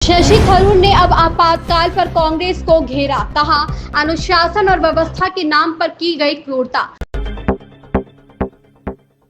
शशि थरूर ने अब आपातकाल पर कांग्रेस को घेरा, कहा अनुशासन और व्यवस्था के नाम पर की गई क्रूरता।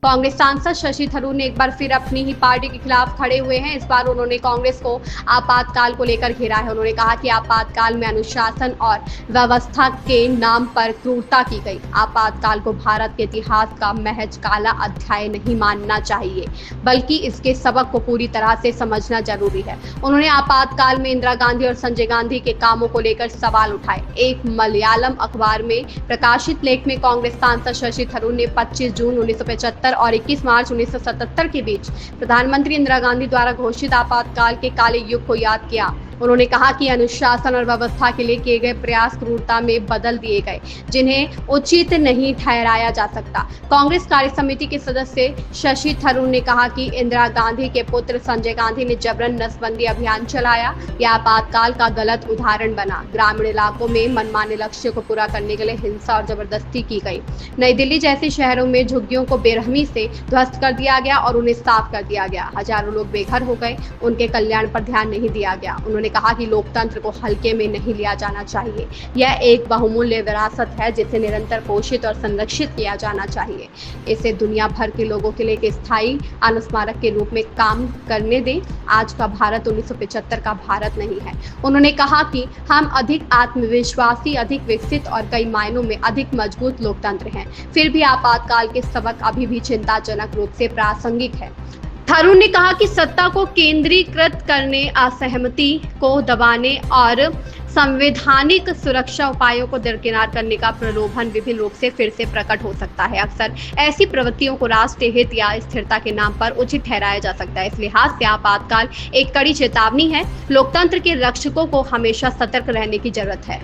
कांग्रेस सांसद शशि थरूर ने एक बार फिर अपनी ही पार्टी के खिलाफ खड़े हुए हैं। इस बार उन्होंने कांग्रेस को आपातकाल को लेकर घेरा है। उन्होंने कहा कि आपातकाल में अनुशासन और व्यवस्था के नाम पर क्रूरता की गई। आपातकाल को भारत के इतिहास का महज काला अध्याय नहीं मानना चाहिए, बल्कि इसके सबक को पूरी तरह से समझना जरूरी है। उन्होंने आपातकाल में इंदिरा गांधी और संजय गांधी के कामों को लेकर सवाल उठाए। एक मलयालम अखबार में प्रकाशित लेख में कांग्रेस सांसद शशि थरूर ने 25 जून 1975 और 21 मार्च 1977 के बीच प्रधानमंत्री इंदिरा गांधी द्वारा घोषित आपातकाल के काले युग को याद किया। उन्होंने कहा कि अनुशासन और व्यवस्था के लिए किए गए प्रयास क्रूरता में बदल दिए गए, जिन्हें उचित नहीं ठहराया जा सकता। कांग्रेस कार्य समिति के सदस्य शशि थरूर ने कहा कि इंदिरा गांधी के पुत्र संजय गांधी ने जबरन नसबंदी अभियान चलाया। यह आपातकाल का गलत उदाहरण बना। ग्रामीण इलाकों में मनमाने लक्ष्य को पूरा करने के लिए हिंसा और जबरदस्ती की गई। नई दिल्ली जैसे शहरों में झुग्गियों को बेरहमी से ध्वस्त कर दिया गया और उन्हें साफ कर दिया गया। हजारों लोग बेघर हो गए, उनके कल्याण पर ध्यान नहीं दिया गया। उन्होंने कहा कि लोकतंत्र को हल्के में नहीं लिया जाना चाहिए। यह एक बहुमूल्य विरासत है जिसे निरंतर पोषित और संरक्षित किया जाना चाहिए। इसे दुनिया भर के लोगों के लिए एक स्थायी अनुस्मारक के रूप में काम करने दें। आज का भारत 1975 का भारत नहीं है। उन्होंने कहा कि हम अधिक आत्मविश्वासी, अधिक विकसित और कई मायनों में अधिक मजबूत लोकतंत्र हैं। फिर भी आपातकाल के सबक अभी भी चिंताजनक रूप से प्रासंगिक है। थरूर ने कहा कि सत्ता को केंद्रीकृत करने, असहमति को दबाने और संवैधानिक सुरक्षा उपायों को दरकिनार करने का प्रलोभन विभिन्न रूप से फिर से प्रकट हो सकता है। अक्सर ऐसी प्रवृत्तियों को राष्ट्रीय हित या स्थिरता के नाम पर उचित ठहराया जा सकता है। इस लिहाज से आपातकाल एक कड़ी चेतावनी है। लोकतंत्र के रक्षकों को हमेशा सतर्क रहने की जरूरत है।